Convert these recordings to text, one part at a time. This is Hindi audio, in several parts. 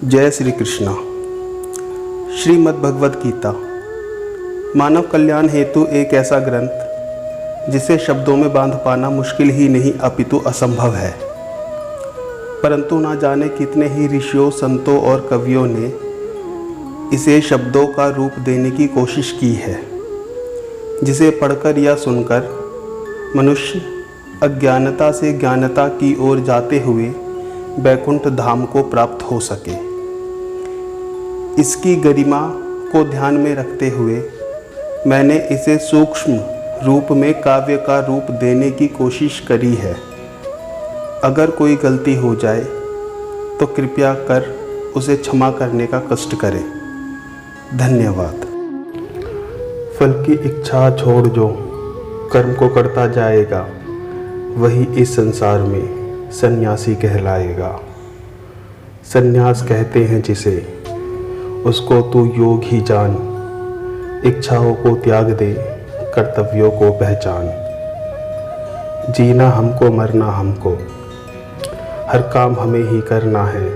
जय श्री कृष्णा। श्रीमद् भगवद गीता मानव कल्याण हेतु एक ऐसा ग्रंथ जिसे शब्दों में बांध पाना मुश्किल ही नहीं अपितु असंभव है, परंतु ना जाने कितने ही ऋषियों, संतों और कवियों ने इसे शब्दों का रूप देने की कोशिश की है, जिसे पढ़कर या सुनकर मनुष्य अज्ञानता से ज्ञानता की ओर जाते हुए वैकुंठ धाम को प्राप्त हो सके। इसकी गरिमा को ध्यान में रखते हुए मैंने इसे सूक्ष्म रूप में काव्य का रूप देने की कोशिश करी है। अगर कोई गलती हो जाए तो कृपया कर उसे क्षमा करने का कष्ट करें। धन्यवाद। फल की इच्छा छोड़ जो कर्म को करता जाएगा, वही इस संसार में सन्यासी कहलाएगा। सन्यास कहते हैं जिसे, उसको तू योग ही जान। इच्छाओं को त्याग दे, कर्तव्यों को पहचान। जीना हमको, मरना हमको, हर काम हमें ही करना है।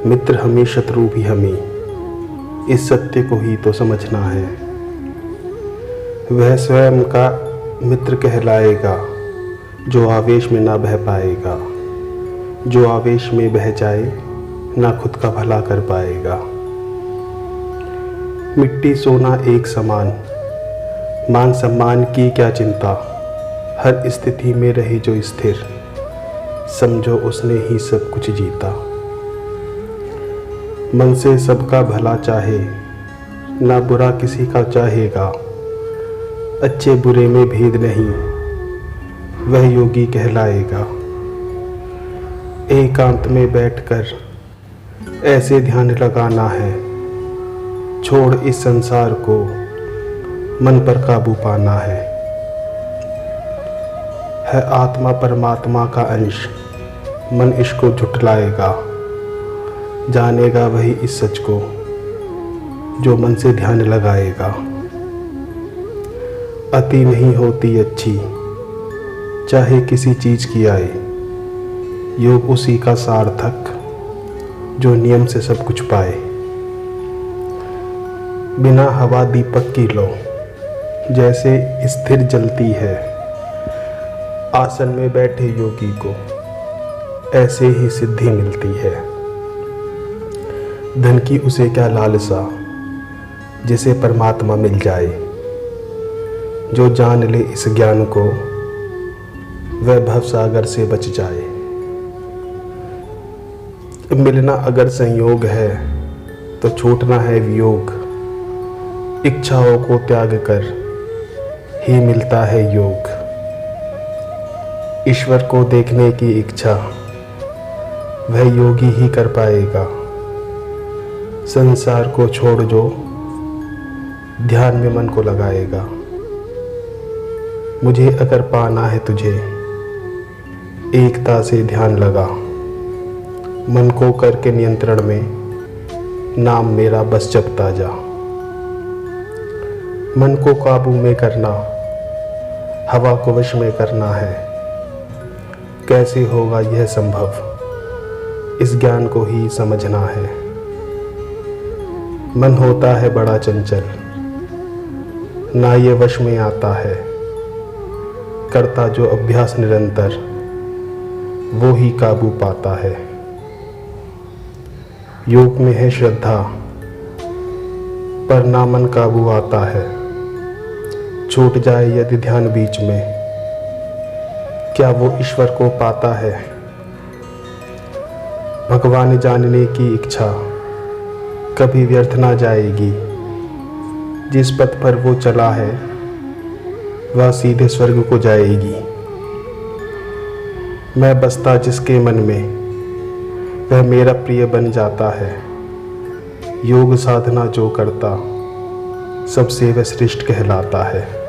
मित्र हमें, शत्रु भी हमें, इस सत्य को ही तो समझना है। वह स्वयं का मित्र कहलाएगा जो आवेश में ना बह पाएगा। जो आवेश में बह जाए ना खुद का भला कर पाएगा। मिट्टी सोना एक समान, मान सम्मान की क्या चिंता। हर स्थिति में रहे जो स्थिर, समझो उसने ही सब कुछ जीता। मन से सबका भला चाहे, ना बुरा किसी का चाहेगा। अच्छे बुरे में भेद नहीं, वह योगी कहलाएगा। एकांत में बैठकर ऐसे ध्यान लगाना है, छोड़ इस संसार को मन पर काबू पाना है आत्मा परमात्मा का अंश, मन इसको झुठलाएगा। जानेगा वही इस सच को जो मन से ध्यान लगाएगा। अति नहीं होती अच्छी, चाहे किसी चीज की आए। योग उसी का सार्थक जो नियम से सब कुछ पाए। बिना हवा दीपक की लो, जैसे स्थिर जलती है। आसन में बैठे योगी को ऐसे ही सिद्धि मिलती है। धन की उसे क्या लालसा, जिसे परमात्मा मिल जाए। जो जान ले इस ज्ञान को, वह भवसागर से बच जाए। मिलना अगर संयोग है तो छूटना है वियोग। इच्छाओं को त्याग कर ही मिलता है योग। ईश्वर को देखने की इच्छा वह योगी ही कर पाएगा। संसार को छोड़ जो ध्यान में मन को लगाएगा। मुझे अगर पाना है तुझे, एकता से ध्यान लगा। मन को करके नियंत्रण में, नाम मेरा बस जपता जा। मन को काबू में करना, हवा को वश में करना है। कैसे होगा यह संभव, इस ज्ञान को ही समझना है। मन होता है बड़ा चंचल, ना ये वश में आता है। करता जो अभ्यास निरंतर, वो ही काबू पाता है। योग में है श्रद्धा, पर ना मन काबू आता है। छूट जाए यदि ध्यान बीच में, क्या वो ईश्वर को पाता है। भगवान जानने की इच्छा कभी व्यर्थ ना जाएगी। जिस पथ पर वो चला है, वह सीधे स्वर्ग को जाएगी। मैं बसता जिसके मन में, वह मेरा प्रिय बन जाता है। योग साधना जो करता, सबसे वह श्रेष्ठ कहलाता है।